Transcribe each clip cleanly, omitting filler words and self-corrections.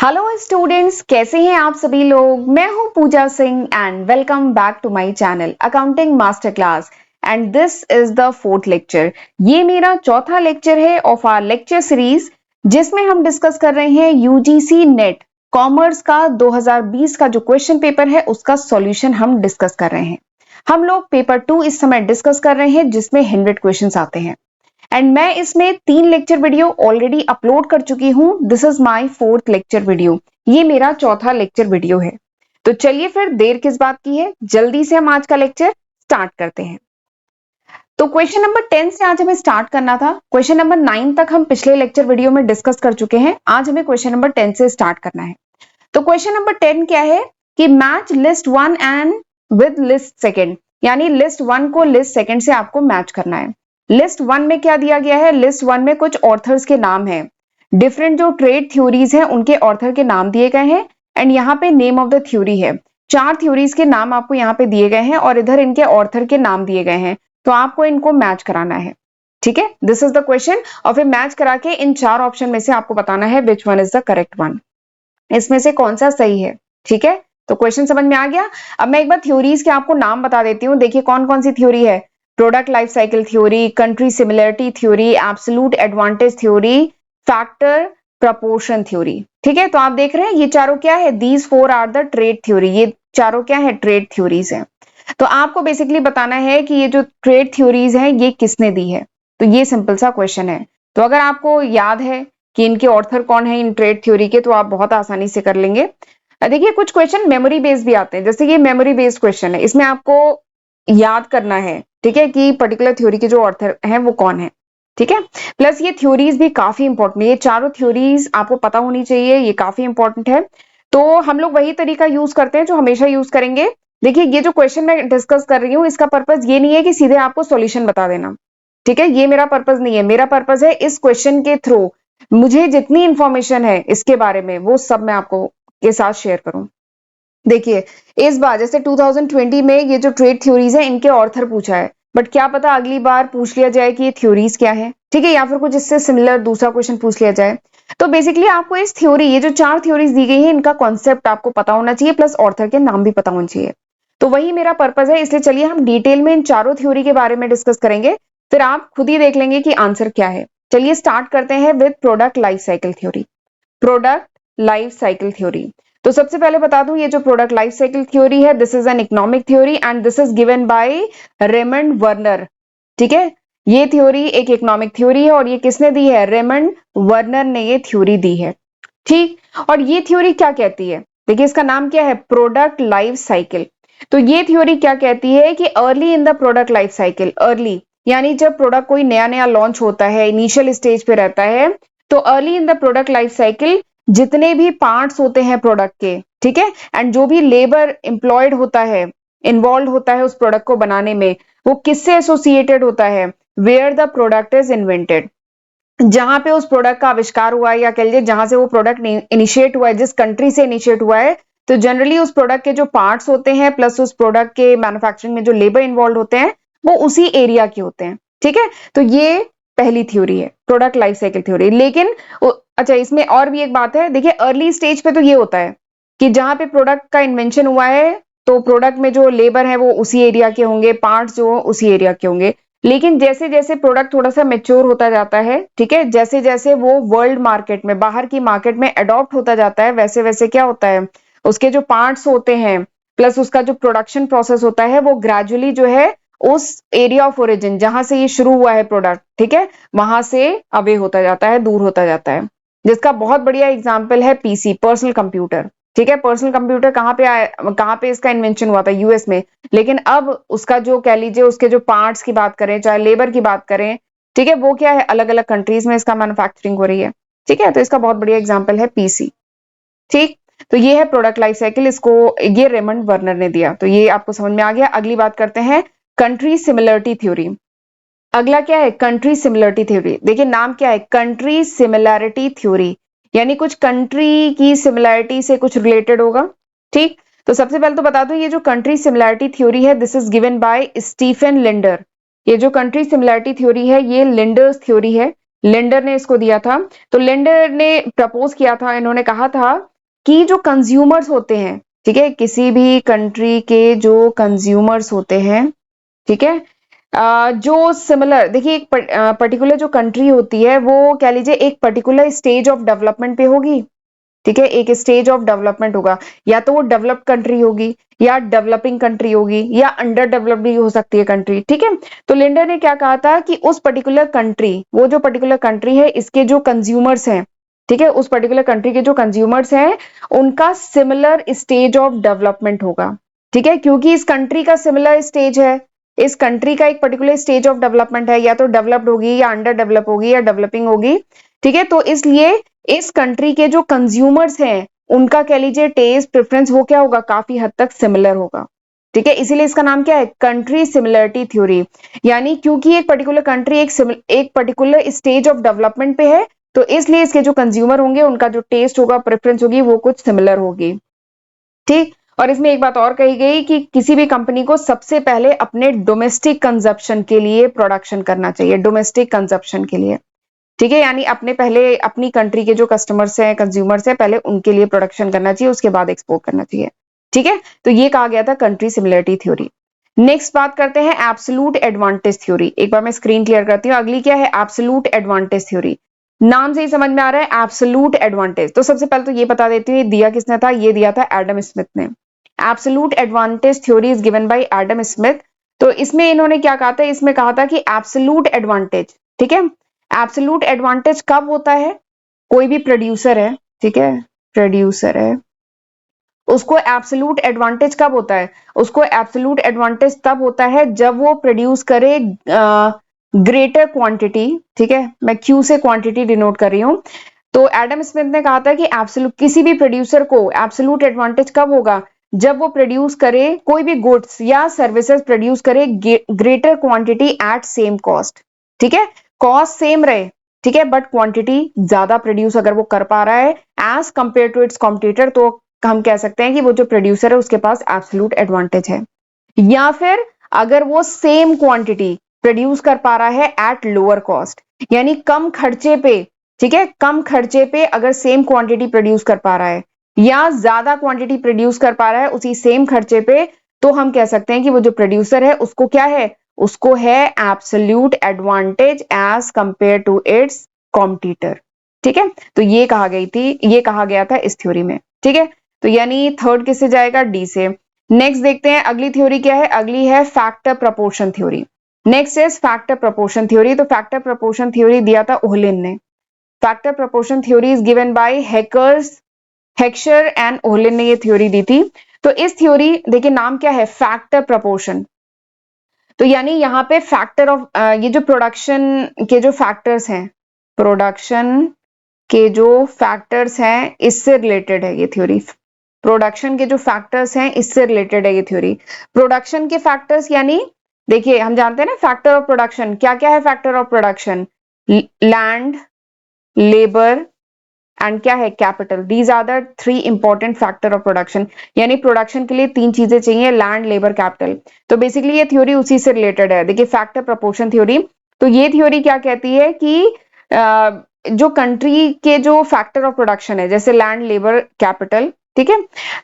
Hello students, कैसे हैं आप सभी लोग। मैं हूं Pooja Singh and welcome back to my channel accounting master class and this is the fourth lecture. ये मेरा चौथा लेक्चर है ऑफ आवर लेक्चर सीरीज, जिसमें हम डिस्कस कर रहे हैं यूजीसी नेट कॉमर्स का 2020 का जो क्वेश्चन पेपर है उसका सॉल्यूशन हम डिस्कस कर रहे हैं। हम लोग पेपर 2 इस समय डिस्कस कर रहे हैं जिसमें 100 क्वेश्चंस आते हैं एंड मैं इसमें 3 लेक्चर वीडियो ऑलरेडी अपलोड कर चुकी हूं। This is my fourth lecture video, ये मेरा चौथा लेक्चर वीडियो है। तो चलिए फिर देर किस बात की है, जल्दी से हम आज का लेक्चर स्टार्ट करते हैं। तो क्वेश्चन नंबर 10 से आज हमें स्टार्ट करना था। क्वेश्चन नंबर 9 तक हम पिछले लेक्चर वीडियो में डिस्कस कर चुके हैं, आज हमें क्वेश्चन नंबर 10 से स्टार्ट करना है। तो क्वेश्चन नंबर 10 क्या है कि match list 1 and with list second, यानी लिस्ट 1 को लिस्ट सेकंड से आपको मैच करना है। लिस्ट 1 में क्या दिया गया है, लिस्ट 1 में कुछ ऑथर्स के नाम हैं, डिफरेंट जो ट्रेड थ्योरीज हैं उनके ऑथर के नाम दिए गए हैं एंड यहाँ पे नेम ऑफ द थ्योरी है। 4 थ्योरीज के नाम आपको यहाँ पे दिए गए हैं और इधर इनके ऑथर के नाम दिए गए हैं, तो आपको इनको मैच कराना है। ठीक है, दिस इज द क्वेश्चन। और फिर मैच करा के इन 4 ऑप्शन में से आपको बताना है which one is the correct one, इसमें से कौन सा सही है। ठीक है, तो क्वेश्चन समझ में आ गया। अब मैं एक बार थ्योरीज के आपको नाम बता देती हूँ। देखिए कौन कौन सी थ्योरी है, product life cycle theory, country similarity theory, absolute advantage theory, factor proportion theory. ठीक है, तो आप देख रहे हैं ये चारों क्या है, these 4 are the trade theory, ये चारों क्या है, ट्रेड थ्योरीज हैं। तो आपको बेसिकली बताना है कि ये जो ट्रेड थ्योरीज हैं ये किसने दी है, तो ये सिंपल सा क्वेश्चन है। तो अगर आपको याद है कि इनके ऑथर कौन है इन ट्रेड थ्योरी के, तो आप बहुत आसानी से कर लेंगे। देखिए कुछ क्वेश्चन मेमोरी बेस्ड भी आते हैं, जैसे ये मेमोरी बेस्ड क्वेश्चन है, इसमें आपको याद करना है, ठीक है, कि पर्टिकुलर थ्योरी के जो ऑथर हैं वो कौन है। ठीक है, प्लस ये थ्योरीज भी काफी इंपॉर्टेंट है, ये चारों थ्योरीज आपको पता होनी चाहिए, ये काफी इंपॉर्टेंट है। तो हम लोग वही तरीका यूज करते हैं जो हमेशा यूज करेंगे। देखिए ये जो क्वेश्चन मैं डिस्कस कर रही हूँ इसका पर्पज ये नहीं है कि सीधे आपको सॉल्यूशन बता देना, ठीक है, ये मेरा पर्पज नहीं है। मेरा पर्पज है इस क्वेश्चन के थ्रू मुझे जितनी इंफॉर्मेशन है इसके बारे में वो सब मैं आपको के साथ शेयर करूं। देखिए इस बार जैसे 2020 में ये जो ट्रेड थ्योरीज है इनके ऑथर पूछा है, बट क्या पता अगली बार पूछ लिया जाए कि ये थ्योरीज क्या है, ठीक है, या फिर कुछ इससे सिमिलर दूसरा क्वेश्चन पूछ लिया जाए। तो बेसिकली आपको इस थ्योरी, ये जो 4 थ्योरीज दी गई है इनका कॉन्सेप्ट आपको पता होना चाहिए, प्लस ऑथर के नाम भी पता होना चाहिए। तो वही मेरा पर्पज है, इसलिए चलिए हम डिटेल में इन चारों थ्योरी के बारे में डिस्कस करेंगे, फिर आप खुद ही देख लेंगे कि आंसर क्या है। चलिए स्टार्ट करते हैं with product life cycle theory. Product life cycle theory, तो सबसे पहले बता दूं ये जो प्रोडक्ट लाइफ साइकिल थ्योरी है this is an economic theory and this is given bye Raymond Werner. ठीक है, ये थ्योरी एक इकोनॉमिक थ्योरी है और ये किसने दी है, रेमंड वर्नर ने ये थ्योरी दी है। ठीक, और ये थ्योरी क्या कहती है, देखिए इसका नाम क्या है, प्रोडक्ट लाइफ साइकिल। तो ये थ्योरी क्या कहती है कि early in the product life cycle, early यानी जब प्रोडक्ट कोई नया नया लॉन्च होता है, इनिशियल स्टेज पे रहता है, तो early in the product life cycle जितने भी पार्ट्स होते हैं प्रोडक्ट के, ठीक है, एंड जो भी लेबर एम्प्लॉयड होता है, इन्वॉल्व होता है उस प्रोडक्ट को बनाने में, वो किससे एसोसिएटेड होता है, where the product is invented, जहां पे उस प्रोडक्ट का आविष्कार हुआ है, या कह लीजिए जहां से वो प्रोडक्ट इनिशिएट हुआ है, जिस कंट्री से इनिशिएट हुआ है, तो जनरली उस प्रोडक्ट के जो पार्ट्स होते हैं प्लस उस प्रोडक्ट के मैन्युफैक्चरिंग में जो लेबर इन्वॉल्व होते हैं वो उसी एरिया के होते हैं। ठीक है, तो ये पहली थ्योरी है प्रोडक्ट लाइफ साइकिल थ्योरी। लेकिन अच्छा इसमें और भी एक बात है, देखिए अर्ली स्टेज पे तो ये होता है कि जहां पे प्रोडक्ट का इन्वेंशन हुआ है तो प्रोडक्ट में जो लेबर है वो उसी एरिया के होंगे, पार्ट्स जो उसी एरिया के होंगे। लेकिन जैसे जैसे प्रोडक्ट थोड़ा सा मेच्योर होता जाता है, ठीक है, जैसे जैसे वो वर्ल्ड मार्केट में, बाहर की मार्केट में अडॉप्ट होता जाता है, वैसे वैसे क्या होता है, उसके जो पार्ट्स होते हैं प्लस उसका जो प्रोडक्शन प्रोसेस होता है वो ग्रेजुअली जो है उस एरिया ऑफ ओरिजिन जहां से ये शुरू हुआ है प्रोडक्ट, ठीक है, वहां से अवे होता जाता है, दूर होता जाता है। जिसका बहुत बढ़िया एग्जाम्पल है पीसी, पर्सनल कंप्यूटर। ठीक है, पर्सनल कंप्यूटर कहाँ पे आया, कहाँ पे इसका इन्वेंशन हुआ था, यूएस में। लेकिन अब उसका जो कह लीजिए उसके जो पार्ट्स की बात करें, चाहे लेबर की बात करें, ठीक है, वो क्या है, अलग अलग कंट्रीज में इसका मैन्युफैक्चरिंग हो रही है। ठीक है, तो इसका बहुत बढ़िया एग्जाम्पल है पीसी। ठीक, तो ये है प्रोडक्ट लाइफ साइकिल, इसको ये रेमंड वर्नर ने दिया, तो ये आपको समझ में आ गया। अगली बात करते हैं कंट्री सिमिलरिटी थ्योरी। अगला क्या है, कंट्री सिमिलरिटी थ्योरी। देखिए नाम क्या है, कंट्री सिमिलरिटी थ्योरी, यानी कुछ कंट्री की सिमिलरिटी से कुछ रिलेटेड होगा। ठीक, तो सबसे पहले तो बता दो ये जो कंट्री सिमिलरिटी थ्योरी है this is given by Stephen Linder. ये जो कंट्री सिमिलरिटी थ्योरी है ये लिंडर्स थ्योरी है, लिंडर ने इसको दिया था। तो लिंडर ने प्रपोज किया था, इन्होंने कहा था कि जो कंज्यूमर्स होते हैं, ठीक है, किसी भी कंट्री के जो कंज्यूमर्स होते हैं, ठीक है, जो सिमिलर, देखिए एक पर्टिकुलर जो कंट्री होती है वो कह लीजिए एक पर्टिकुलर स्टेज ऑफ डेवलपमेंट पे होगी, ठीक है, एक स्टेज ऑफ डेवलपमेंट होगा, या तो वो डेवलप्ड कंट्री होगी या डेवलपिंग कंट्री होगी या अंडर डेवलप्ड भी हो सकती है कंट्री, ठीक है। तो लिंडर ने क्या कहा था कि उस पर्टिकुलर कंट्री, वो जो पर्टिकुलर कंट्री है इसके जो कंज्यूमर्स हैं, ठीक है, उस पर्टिकुलर कंट्री के जो कंज्यूमर्स हैं उनका सिमिलर स्टेज ऑफ डेवलपमेंट होगा, ठीक है, क्योंकि इस कंट्री का सिमिलर स्टेज है, इस कंट्री का एक पर्टिकुलर स्टेज ऑफ डेवलपमेंट है, या तो डेवलप्ड होगी या अंडर डेवलप होगी या डेवलपिंग होगी, ठीक है। तो इसलिए इस कंट्री के जो कंज्यूमर्स हैं उनका कह लीजिए टेस्ट प्रेफरेंस वो क्या होगा, काफी हद तक सिमिलर होगा, ठीक है, इसीलिए इसका नाम क्या है, कंट्री सिमिलरिटी थ्योरी। यानी क्योंकि एक पर्टिकुलर कंट्री एक पर्टिकुलर स्टेज ऑफ डेवलपमेंट पे है, तो इसलिए इसके जो कंज्यूमर होंगे उनका जो टेस्ट होगा, प्रेफरेंस होगी, वो कुछ सिमिलर होगी, ठीक। और इसमें एक बात और कही गई कि किसी भी कंपनी को सबसे पहले अपने डोमेस्टिक कंजप्शन के लिए प्रोडक्शन करना चाहिए, डोमेस्टिक कंजप्शन के लिए, ठीक है, यानी अपने पहले अपनी कंट्री के जो कस्टमर्स हैं, कंज्यूमर्स हैं, पहले उनके लिए प्रोडक्शन करना चाहिए, उसके बाद एक्सपोर्ट करना चाहिए, ठीक है। तो ये कहा गया था कंट्री सिमिलरिटी थ्योरी। नेक्स्ट बात करते हैं एब्सोल्यूट एडवांटेज थ्योरी। एक बार मैं स्क्रीन क्लियर करती हूँ। अगली क्या है, एब्सोल्यूट एडवांटेज थ्योरी। नाम से ही समझ में आ रहा है एब्सोल्यूट एडवांटेज। तो सबसे पहले तो ये बता देती हूँ, ये दिया किसने था, ये दिया था एडम स्मिथ ने। Absolute advantage theory is given bye Adam Smith. तो इसमें इन्होंने क्या कहा था, इसमें कहा था कि एब्सोल्यूट एडवांटेज, ठीक है, एब्सोल्यूट एडवांटेज कब होता है, कोई भी प्रोड्यूसर है, ठीक है, प्रोड्यूसर है, उसको एब्सोल्यूट एडवांटेज कब होता है, उसको एब्सोल्यूट एडवांटेज तब होता है जब वो प्रोड्यूस करे ग्रेटर क्वांटिटी, ठीक है, मैं क्यू से क्वांटिटी डिनोट कर रही हूं। तो एडम स्मिथ ने कहा था कि एब्सोल्यूट किसी भी प्रोड्यूसर को एब्सोल्यूट एडवांटेज कब होगा, जब वो प्रोड्यूस करे कोई भी गुड्स या सर्विसेज प्रोड्यूस करे greater quantity eight same cost, ठीक है, कॉस्ट सेम रहे, ठीक है, बट क्वांटिटी ज्यादा प्रोड्यूस अगर वो कर पा रहा है as compare to its competitor, तो हम कह सकते हैं कि वो जो प्रोड्यूसर है उसके पास एब्सोल्यूट एडवांटेज है। या फिर अगर वो सेम क्वांटिटी प्रोड्यूस कर पा रहा है एट लोअर कॉस्ट, यानी कम खर्चे पे, ठीक है, कम खर्चे पे अगर सेम क्वांटिटी प्रोड्यूस कर पा रहा है या ज्यादा क्वांटिटी प्रोड्यूस कर पा रहा है उसी सेम खर्चे पे, तो हम कह सकते हैं कि वो जो प्रोड्यूसर है उसको क्या है, उसको है absolute advantage as compare to its competitor, ठीक है। तो ये कहा गई थी, ये कहा गया था इस थ्योरी में, ठीक है। तो यानी थर्ड किससे जाएगा, डी से। नेक्स्ट देखते हैं अगली थ्योरी क्या है, अगली है factor proportion theory. Next is factor proportion theory. तो फैक्टर प्रपोर्शन थ्योरी दिया था ओहलिन ने। Factor proportion theory is given bye Heckscher and Ohlin ने ये थ्योरी दी थी। तो इस थ्योरी, देखिए नाम क्या है, फैक्टर प्रपोर्शन। तो यानी यहाँ पे फैक्टर ऑफ ये जो प्रोडक्शन के जो फैक्टर्स हैं, प्रोडक्शन के जो फैक्टर्स हैं इससे रिलेटेड है ये थ्योरी। प्रोडक्शन के जो फैक्टर्स हैं इससे रिलेटेड है ये थ्योरी। प्रोडक्शन के फैक्टर्स यानी देखिए हम जानते हैं ना फैक्टर ऑफ प्रोडक्शन, क्या क्या है factor of production, land, labour and क्या है, capital. These are the three important factor of production. यानी प्रोडक्शन के लिए तीन चीजें चाहिए, लैंड, लेबर, कैपिटल। तो बेसिकली ये थ्योरी उसी से रिलेटेड है। देखिए फैक्टर प्रपोर्शन थ्योरी, तो ये थ्योरी क्या कहती है कि जो कंट्री के जो फैक्टर ऑफ प्रोडक्शन है, जैसे लैंड, लेबर, कैपिटल, ठीक है,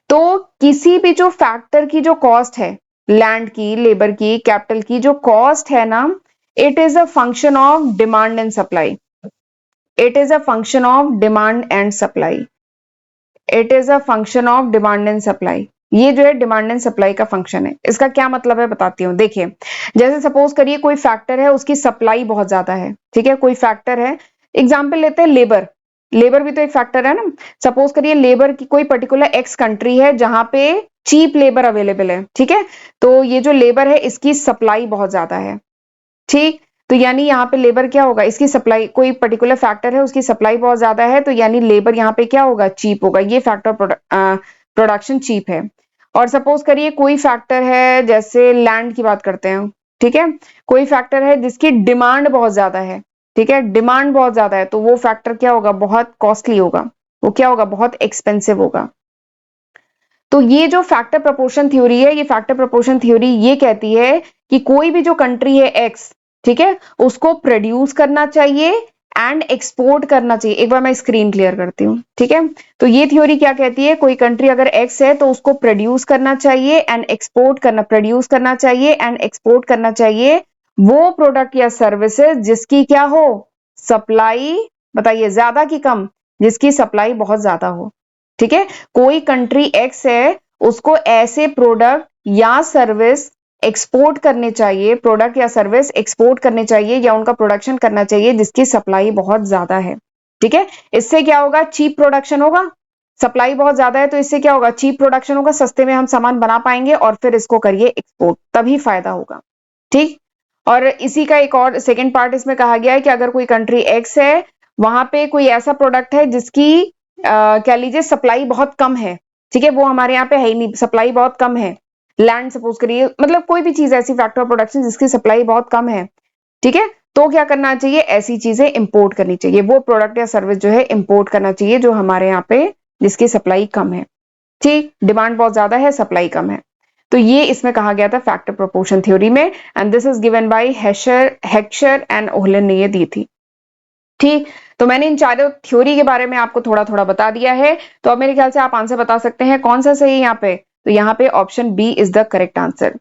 तो किसी भी जो फैक्टर की जो कॉस्ट है, लैंड की, लेबर की, कैपिटल की जो कॉस्ट है ना, it is a function of demand and supply. It is a function of demand and supply. It is a function of demand and supply. ये जो है डिमांड एंड सप्लाई का फंक्शन है। इसका क्या मतलब है बताती हूँ। देखिए जैसे सपोज करिए कोई फैक्टर है, उसकी सप्लाई बहुत ज्यादा है, ठीक है, कोई फैक्टर है, एग्जाम्पल लेते हैं लेबर। लेबर भी तो एक फैक्टर है ना। सपोज करिए लेबर की कोई पर्टिकुलर एक्स कंट्री है जहां पे चीप लेबर अवेलेबल है, ठीक है, तो ये जो लेबर है इसकी सप्लाई बहुत ज्यादा है, ठीक। तो यानी यहाँ पे लेबर क्या होगा, इसकी सप्लाई, कोई पर्टिकुलर फैक्टर है उसकी सप्लाई बहुत ज्यादा है, तो यानी लेबर यहाँ पे क्या होगा, चीप होगा। ये फैक्टर प्रोडक्शन चीप है। और सपोज करिए कोई फैक्टर है, जैसे लैंड की बात करते हैं, ठीक है, कोई फैक्टर है जिसकी डिमांड बहुत ज्यादा है, ठीक है, डिमांड बहुत ज्यादा है, तो वो फैक्टर क्या होगा, बहुत कॉस्टली होगा, वो क्या होगा, बहुत एक्सपेंसिव होगा। तो ये जो फैक्टर प्रपोर्शन थ्योरी है, ये फैक्टर प्रपोर्शन थ्योरी ये कहती है कि कोई भी जो कंट्री है एक्स, ठीक है, उसको प्रोड्यूस करना चाहिए एंड एक्सपोर्ट करना चाहिए। एक बार मैं स्क्रीन क्लियर करती हूँ, ठीक है। तो ये थ्योरी क्या कहती है, कोई कंट्री अगर एक्स है तो उसको प्रोड्यूस करना चाहिए एंड एक्सपोर्ट करना, प्रोड्यूस करना चाहिए एंड एक्सपोर्ट करना चाहिए वो प्रोडक्ट या सर्विसेज जिसकी क्या हो, सप्लाई, बताइए ज्यादा की कम, जिसकी सप्लाई बहुत ज्यादा हो, ठीक है। कोई कंट्री एक्स है, उसको ऐसे प्रोडक्ट या सर्विस एक्सपोर्ट करने चाहिए, प्रोडक्ट या सर्विस एक्सपोर्ट करने चाहिए या उनका प्रोडक्शन करना चाहिए जिसकी सप्लाई बहुत ज्यादा है, ठीक है। इससे क्या होगा, चीप प्रोडक्शन होगा। सप्लाई बहुत ज्यादा है तो इससे क्या होगा, चीप प्रोडक्शन होगा, सस्ते में हम सामान बना पाएंगे और फिर इसको करिए एक्सपोर्ट, तभी फायदा होगा, ठीक। और इसी का एक और सेकेंड पार्ट इसमें कहा गया है कि अगर कोई कंट्री एक्स है, वहां पे कोई ऐसा प्रोडक्ट है जिसकी कह लीजिए सप्लाई बहुत कम है, ठीक है, वो हमारे यहाँ पे है ही नहीं, सप्लाई बहुत कम है, लैंड सपोज करिए, मतलब कोई भी चीज ऐसी फैक्टर ऑफ प्रोडक्शन जिसकी सप्लाई बहुत कम है, ठीक है, तो क्या करना चाहिए, ऐसी चीजें इंपोर्ट करनी चाहिए, वो प्रोडक्ट या सर्विस जो है इंपोर्ट करना चाहिए जो हमारे यहाँ पे जिसकी सप्लाई कम है, ठीक, डिमांड बहुत ज्यादा है, सप्लाई कम है। तो ये इसमें कहा गया था फैक्टर प्रोपोर्शन थ्योरी में, and this is given by Heckscher and Ohlin ने ये दी थी, ठीक। तो मैंने इन चारों थ्योरी के बारे में आपको थोड़ा थोड़ा बता दिया है, तो अब मेरे ख्याल से आप आंसर बता सकते हैं कौन सा सही है यहाँ पे। तो यहाँ पे option B is the correct answer.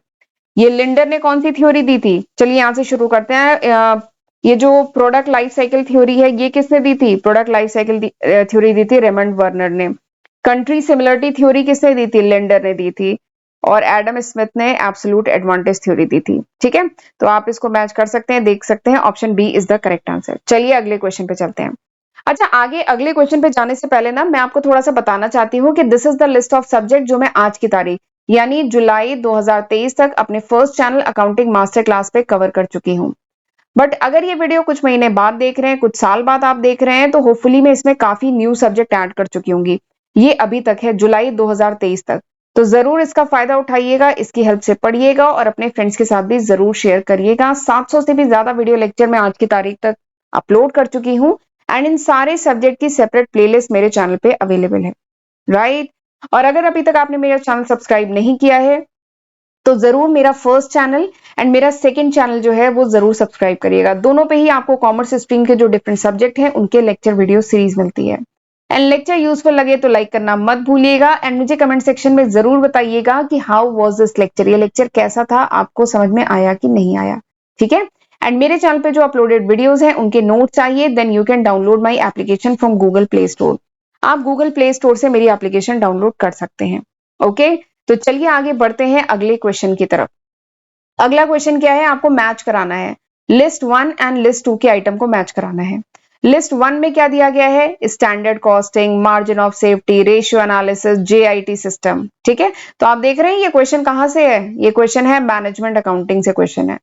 ये लिंडर ने कौन सी थ्योरी दी थी, चलिए यहां से शुरू करते हैं। ये जो प्रोडक्ट लाइफ साइकिल थ्योरी है ये किसने दी थी, प्रोडक्ट लाइफ साइकिल थ्योरी दी थी रेमंड वर्नर ने। कंट्री सिमिलरिटी थ्योरी किसने दी थी, लिंडर ने दी थी। और एडम स्मिथ ने एब्सोल्यूट एडवांटेज थ्योरी दी थी, ठीक है। तो आप इसको मैच कर सकते हैं, देख सकते हैं, option B is the correct answer. चलिए अगले क्वेश्चन पे चलते हैं। अच्छा, आगे अगले क्वेश्चन पे जाने से पहले ना मैं आपको थोड़ा सा बताना चाहती हूँ कि this is the list of subject जो मैं आज की तारीख यानी जुलाई 2023 तक अपने first channel accounting master class पे कवर कर चुकी हूँ। बट अगर ये वीडियो कुछ महीने बाद देख रहे हैं, कुछ साल बाद आप देख रहे हैं, तो होपफुली मैं इसमें काफी न्यू सब्जेक्ट ऐड कर चुकी होंगी। ये अभी तक है जुलाई 2023 तक, तो जरूर इसका फायदा उठाइएगा, इसकी हेल्प से पढ़िएगा और अपने फ्रेंड्स के साथ भी जरूर शेयर करिएगा। 700 से भी ज्यादा वीडियो लेक्चर मैं आज की तारीख तक अपलोड कर चुकी हूँ एंड इन सारे सब्जेक्ट की सेपरेट प्लेलिस्ट मेरे चैनल पे अवेलेबल है, राइट। और अगर अभी तक आपने मेरा चैनल सब्सक्राइब नहीं किया है तो जरूर मेरा फर्स्ट चैनल एंड मेरा सेकंड चैनल जो है वो जरूर सब्सक्राइब करिएगा। दोनों पे ही आपको कॉमर्स स्ट्रीम के जो डिफरेंट सब्जेक्ट हैं उनके लेक्चर वीडियो सीरीज मिलती है। एंड लेक्चर यूजफुल लगे तो लाइक करना मत भूलिएगा एंड मुझे कमेंट सेक्शन में जरूर बताइएगा कि हाउ वाज दिस लेक्चर, ये लेक्चर कैसा था, आपको समझ में आया कि नहीं आया, ठीक है। एंड मेरे चैनल पे जो अपलोडेड वीडियोस हैं उनके नोट्स चाहिए, then you can download my application from Google Play Store. आप गूगल प्ले स्टोर से मेरी एप्लीकेशन डाउनलोड कर सकते हैं, ओके। तो चलिए आगे बढ़ते हैं अगले क्वेश्चन की तरफ। अगला क्वेश्चन क्या है, आपको मैच कराना है, लिस्ट 1 एंड लिस्ट 2 के आइटम को मैच कराना है। लिस्ट 1 में क्या दिया गया है, standard costing, margin of safety, ratio analysis, JIT system, ठीक है। तो आप देख रहे हैं ये क्वेश्चन कहां से है, ये क्वेश्चन है मैनेजमेंट अकाउंटिंग से क्वेश्चन है,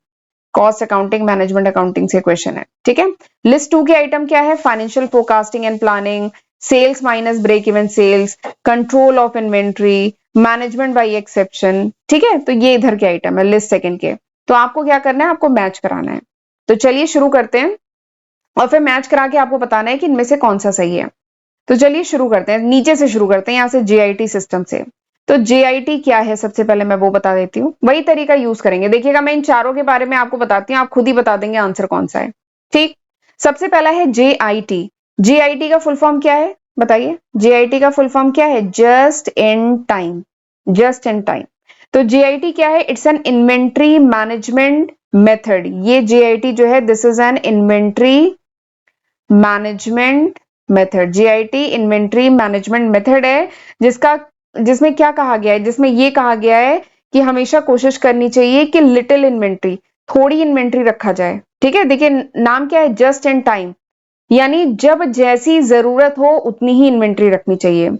कॉस्ट अकाउंटिंग मैनेजमेंट अकाउंटिंग से क्वेश्चन है, ठीक है। लिस्ट 2 के आइटम क्या है, financial forecasting and planning, sales minus break even sales, control of inventory, management by exception, ठीक है। तो ये इधर के आइटम है लिस्ट सेकंड के। तो आपको क्या करना है, आपको मैच कराना है। तो चलिए शुरू करते हैं और फिर मैच करा के आपको बताना है कि इनमें से कौन सा सही है। तो चलिए शुरू करते हैं, नीचे से शुरू करते हैं, यहां से जेआईटी सिस्टम से। तो जेआईटी क्या है, सबसे पहले मैं वो बता देती हूँ, वही तरीका यूज करेंगे। देखिएगा मैं इन चारों के बारे में आपको बताती हूँ, आप खुद ही बता देंगे आंसर कौन सा है, ठीक। सबसे पहला है जेआईटी। जेआईटी का फुल फॉर्म क्या है, बताइए, जेआईटी का फुल फॉर्म क्या है, just in time, just in time. तो जेआईटी क्या है, it's an inventory management method. ये जेआईटी जो है this is an inventory management method. GIT inventory management method है जिसमें क्या कहा गया है, जिसमें ये कहा गया है कि हमेशा कोशिश करनी चाहिए कि लिटिल इन्वेंट्री, थोड़ी इन्वेंट्री रखा जाए, ठीक है। देखिए नाम क्या है, जस्ट इन टाइम, यानी जब जैसी जरूरत हो उतनी ही इन्वेंट्री रखनी चाहिए।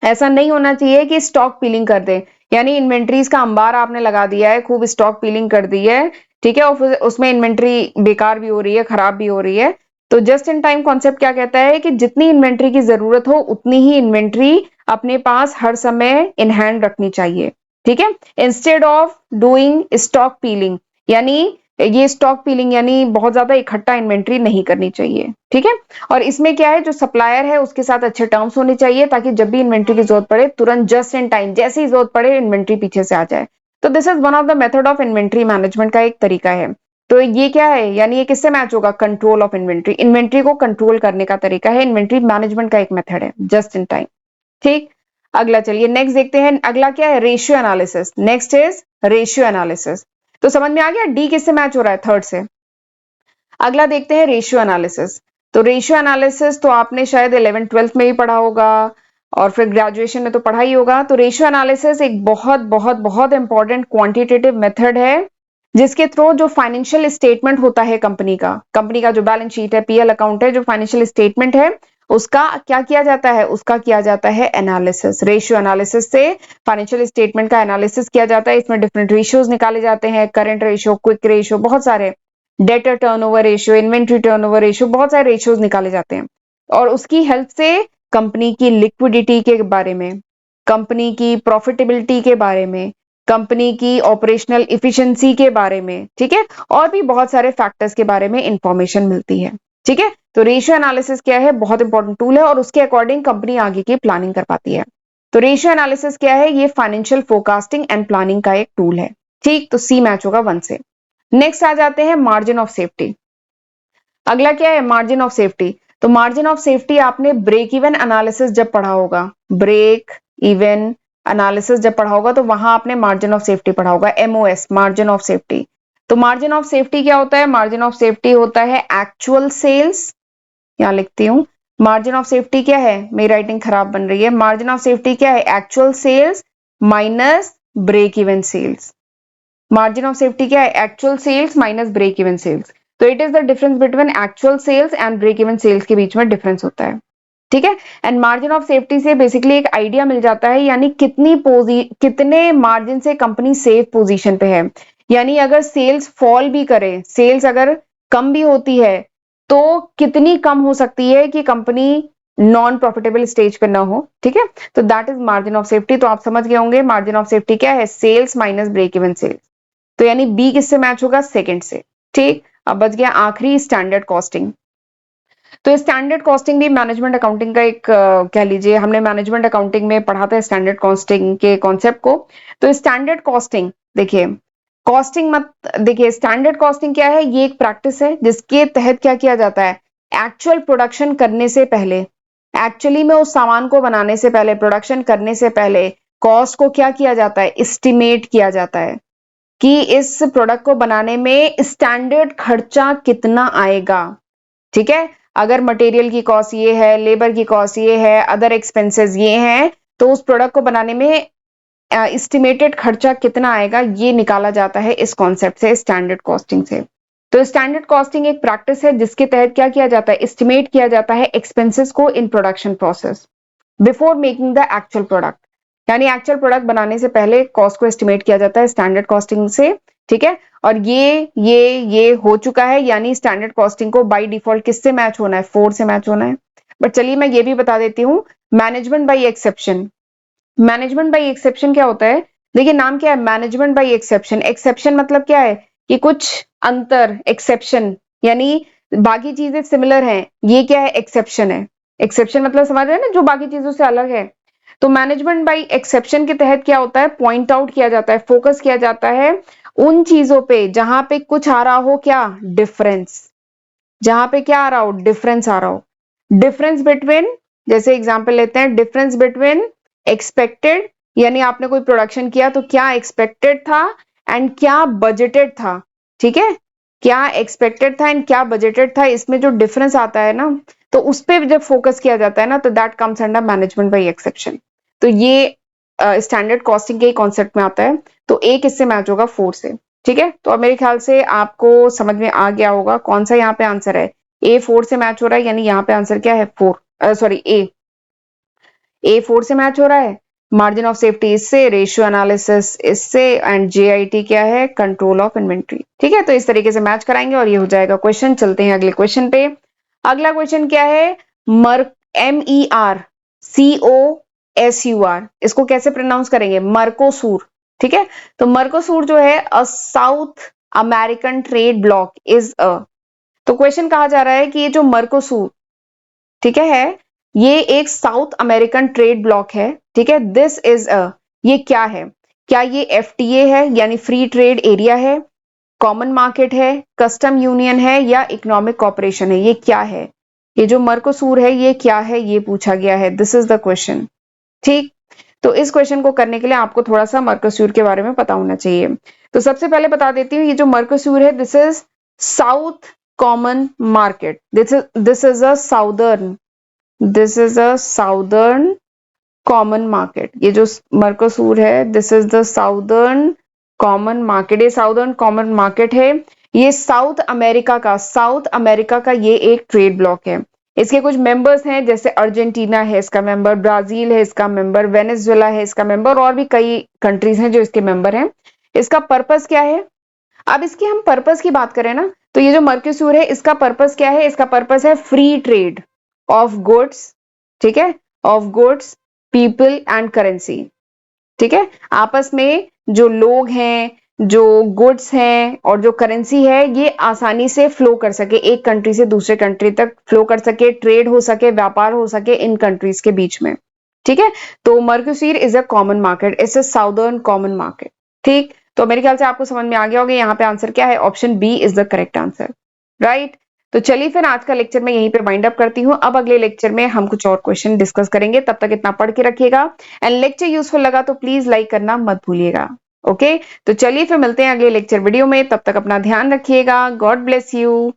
ऐसा नहीं होना चाहिए कि स्टॉक पीलिंग कर दे, यानी इन्वेंट्रीज का अंबार आपने लगा दिया है, खूब स्टॉक पीलिंग कर दी है, ठीक है, और फिर उसमें इन्वेंट्री बेकार भी हो रही है, खराब भी हो रही है। तो जस्ट इन टाइम कॉन्सेप्ट क्या कहता है कि जितनी इन्वेंट्री की जरूरत हो उतनी ही इन्वेंट्री अपने पास हर समय इन हैंड रखनी चाहिए, ठीक है, instead of doing stock piling, यानी ये स्टॉक पीलिंग यानी बहुत ज्यादा इकट्ठा इन्वेंट्री नहीं करनी चाहिए, ठीक है। और इसमें क्या है, जो सप्लायर है उसके साथ अच्छे टर्म्स होने चाहिए ताकि जब भी इन्वेंट्री की जरूरत पड़े तुरंत जस्ट इन टाइम जैसी जरूरत पड़े इन्वेंट्री पीछे से आ जाए। तो this is one of the method of inventory management का एक तरीका है। तो ये क्या है, यानी ये किससे मैच होगा, कंट्रोल ऑफ इन्वेंट्री। इन्वेंट्री को कंट्रोल करने का तरीका है, इन्वेंट्री मैनेजमेंट का एक मेथड है, जस्ट इन टाइम। ठीक, अगला चलिए नेक्स्ट देखते हैं, अगला क्या है, ratio analysis. Next is ratio analysis. तो समझ में आ गया डी किससे मैच हो रहा है, थर्ड से। अगला देखते हैं रेशियो एनालिसिस। तो रेशियो एनालिसिस तो आपने शायद 11th-12th में भी पढ़ा होगा और फिर ग्रेजुएशन में तो पढ़ा ही होगा। तो रेशियो एनालिसिस एक बहुत बहुत बहुत इंपॉर्टेंट क्वांटिटेटिव मेथड है, जिसके थ्रू जो फाइनेंशियल स्टेटमेंट होता है कंपनी का जो बैलेंस शीट है, पीएल अकाउंट है, जो फाइनेंशियल स्टेटमेंट है, उसका क्या किया जाता है, उसका किया जाता है एनालिसिस। रेशियो एनालिसिस से फाइनेंशियल स्टेटमेंट का एनालिसिस किया जाता है। इसमें डिफरेंट रेशियोज निकाले जाते हैं, करंट रेशियो, क्विक रेशियो, बहुत सारे, debtor turnover ratio, inventory turnover ratio, बहुत सारे रेशियोज निकाले जाते हैं। और उसकी हेल्प से कंपनी की लिक्विडिटी के बारे में, कंपनी की प्रॉफिटेबिलिटी के बारे में, कंपनी की ऑपरेशनल इफिशिएंसी के बारे में, ठीक है, और भी बहुत सारे फैक्टर्स के बारे में इंफॉर्मेशन मिलती है। ठीक है, तो रेशियो एनालिसिस क्या है, बहुत इंपॉर्टेंट टूल है और उसके अकॉर्डिंग कंपनी आगे की प्लानिंग कर पाती है। तो रेशियो एनालिसिस क्या है, ये फाइनेंशियल फोरकास्टिंग एंड प्लानिंग का एक टूल है। ठीक, तो सी मैच होगा 1 से। नेक्स्ट आ जाते हैं मार्जिन ऑफ सेफ्टी। अगला क्या है, मार्जिन ऑफ सेफ्टी। तो मार्जिन ऑफ सेफ्टी आपने ब्रेक इवन एनालिसिस जब पढ़ा होगा, ब्रेक इवन एनालिसिस जब पढ़ा होगा, तो वहां आपने मार्जिन ऑफ सेफ्टी पढ़ा होगा, एमओएस, मार्जिन ऑफ सेफ्टी। तो मार्जिन ऑफ सेफ्टी क्या होता है, मार्जिन ऑफ सेफ्टी होता है एक्चुअल सेल्स, यहां लिखती हूं, मार्जिन ऑफ सेफ्टी क्या है, मेरी राइटिंग खराब बन रही है, मार्जिन ऑफ सेफ्टी क्या है, actual sales minus break even sales. Margin of safety क्या है, actual sales minus break even sales. तो it is the difference between actual sales and break even sales के बीच में डिफरेंस होता है। ठीक है, एंड मार्जिन ऑफ सेफ्टी से बेसिकली एक आइडिया मिल जाता है, यानी कितने मार्जिन से कंपनी सेफ पोजीशन पे है। यानी अगर सेल्स फॉल भी करे, सेल्स अगर कम भी होती है, तो कितनी कम हो सकती है कि कंपनी नॉन प्रॉफिटेबल स्टेज पे ना हो। ठीक है, तो that is margin of safety. तो आप समझ गए होंगे मार्जिन ऑफ सेफ्टी क्या है, sales minus break even sales. तो यानी बी किससे मैच होगा, सेकंड से। ठीक, अब बच गया आखिरी, स्टैंडर्ड कॉस्टिंग। तो स्टैंडर्ड कॉस्टिंग भी मैनेजमेंट अकाउंटिंग का एक कह लीजिए, हमने मैनेजमेंट अकाउंटिंग में पढ़ा था स्टैंडर्ड कॉस्टिंग के कॉन्सेप्ट को। तो स्टैंडर्ड कॉस्टिंग देखिए, कॉस्टिंग मत देखिए, स्टैंडर्ड कॉस्टिंग क्या है, ये एक प्रैक्टिस है जिसके तहत क्या किया जाता है, एक्चुअल प्रोडक्शन करने से पहले, एक्चुअली में उस सामान को बनाने से पहले, प्रोडक्शन करने से पहले कॉस्ट को क्या किया जाता है, एस्टिमेट किया जाता है कि इस प्रोडक्ट को बनाने में स्टैंडर्ड खर्चा कितना आएगा। ठीक है, अगर मटेरियल की कॉस्ट ये है, लेबर की कॉस्ट ये है, अदर एक्सपेंसेस ये हैं, तो उस प्रोडक्ट को बनाने में एस्टिमेटेड खर्चा कितना आएगा, ये निकाला जाता है इस कॉन्सेप्ट से, स्टैंडर्ड कॉस्टिंग से। तो स्टैंडर्ड कॉस्टिंग एक प्रैक्टिस है जिसके तहत क्या किया जाता है, एस्टिमेट किया जाता है एक्सपेंसेस को in production process before making the actual product. यानी एक्चुअल प्रोडक्ट बनाने से पहले कॉस्ट को एस्टिमेट किया जाता है स्टैंडर्ड कॉस्टिंग से। ठीक है, और ये हो चुका है, यानी स्टैंडर्ड कॉस्टिंग को बाय डिफॉल्ट किससे मैच होना है, 4 से मैच होना है। बट चलिए मैं ये भी बता देती हूँ, management by exception. Management by exception क्या होता है, देखिए नाम क्या है, मैनेजमेंट बाय एक्सेप्शन। एक्सेप्शन मतलब क्या है कि कुछ अंतर, एक्सेप्शन यानी बाकी चीजें सिमिलर हैं, ये क्या है, एक्सेप्शन है। एक्सेप्शन मतलब समझ रहे हैं ना, जो बाकी चीजों से अलग है। तो मैनेजमेंट बाय एक्सेप्शन के तहत क्या होता है, पॉइंट आउट किया जाता है, फोकस किया जाता है उन चीजों पे जहां पे कुछ आ रहा हो, क्या, डिफरेंस, जहां पे क्या आ रहा हो, डिफरेंस आ रहा हो। डिफरेंस बिटवीन, जैसे एग्जांपल लेते हैं, डिफरेंस बिटवीन एक्सपेक्टेड, यानी आपने कोई प्रोडक्शन किया तो क्या एक्सपेक्टेड था एंड क्या बजटेड था। ठीक है, क्या एक्सपेक्टेड था एंड क्या बजटेड था, इसमें जो डिफरेंस आता है ना, तो उस पर जब फोकस किया जाता है ना, तो that comes under management by exception. तो ये स्टैंडर्ड कॉस्टिंग के कॉन्सेप्ट में आता है। तो एक इससे मैच होगा 4 से। ठीक है, तो अब मेरे ख्याल से आपको समझ में आ गया होगा कौन सा यहाँ पे आंसर है, ए 4 से मैच हो रहा है, यानी यहाँ पे आंसर क्या है, 4, सॉरी ए 4 से मैच हो रहा है। मार्जिन ऑफ सेफ्टी इससे, रेशियो एनालिसिस इससे, एंड जेआईटी क्या है, कंट्रोल ऑफ इन्वेंट्री। ठीक है, तो इस तरीके से मैच कराएंगे और ये हो जाएगा क्वेश्चन। चलते हैं अगले क्वेश्चन पे। अगला क्वेश्चन क्या है, MERCOSUR, इसको कैसे प्रोनाउंस करेंगे, मर्कोसूर। ठीक है, तो मर्कोसूर जो है, a South American trade bloc is a. तो क्वेश्चन कहा जा रहा है कि ये जो मर्कोसूर, ठीक है, ये एक साउथ अमेरिकन ट्रेड ब्लॉक है। ठीक है, दिस इज अ, ये क्या है, क्या ये FTA है, यानी फ्री ट्रेड एरिया है, कॉमन मार्केट है, कस्टम यूनियन है या इकोनॉमिक कॉपरेशन है? ये क्या है? ये जो मर्कोसूर है ये क्या है, ये पूछा गया है। This is the question. ठीक, तो इस क्वेश्चन को करने के लिए आपको थोड़ा सा मर्कोसूर के बारे में पता होना चाहिए। तो सबसे पहले बता देती हूँ, ये जो मर्कोसूर है this is south common market. This is a southern, this is a southern common market. ये जो मर्कोसूर है this is the southern common market. ये साउदर्न कॉमन मार्केट है। ये साउथ अमेरिका का ये एक ट्रेड ब्लॉक है। इसके कुछ मेंबर्स हैं, जैसे अर्जेंटीना है इसका मेंबर, ब्राजील है इसका मेंबर, वेनेजुएला है इसका मेंबर, और भी कई कंट्रीज हैं जो इसके मेंबर हैं। इसका पर्पस क्या है? अब इसकी हम पर्पस की बात करें ना, तो ये जो मर्कोसूर है इसका पर्पस क्या है? इसका पर्पस है फ्री ट्रेड ऑफ गुड्स, ठीक है, of goods, people and currency. ठीक है, आपस में जो लोग हैं, जो गुड्स हैं और जो करेंसी है, ये आसानी से फ्लो कर सके, एक कंट्री से दूसरे कंट्री तक फ्लो कर सके, ट्रेड हो सके, व्यापार हो सके इन कंट्रीज के बीच में। ठीक है, तो Mercosur is a common market, it's a southern common market. ठीक, तो मेरे ख्याल से आपको समझ में आ गया होगा यहाँ पे आंसर क्या है। Option B is the correct answer, right. तो चलिए फिर आज का लेक्चर मैं यहीं पे वाइंड अप करती हूँ। अब अगले लेक्चर में हम कुछ और क्वेश्चन डिस्कस करेंगे, तब तक इतना पढ़ के रखिएगा। एंड लेक्चर यूजफुल लगा तो प्लीज लाइक करना मत भूलिएगा। ओके, तो चलिए फिर मिलते हैं अगले लेक्चर वीडियो में, तब तक अपना ध्यान रखिएगा। God bless you.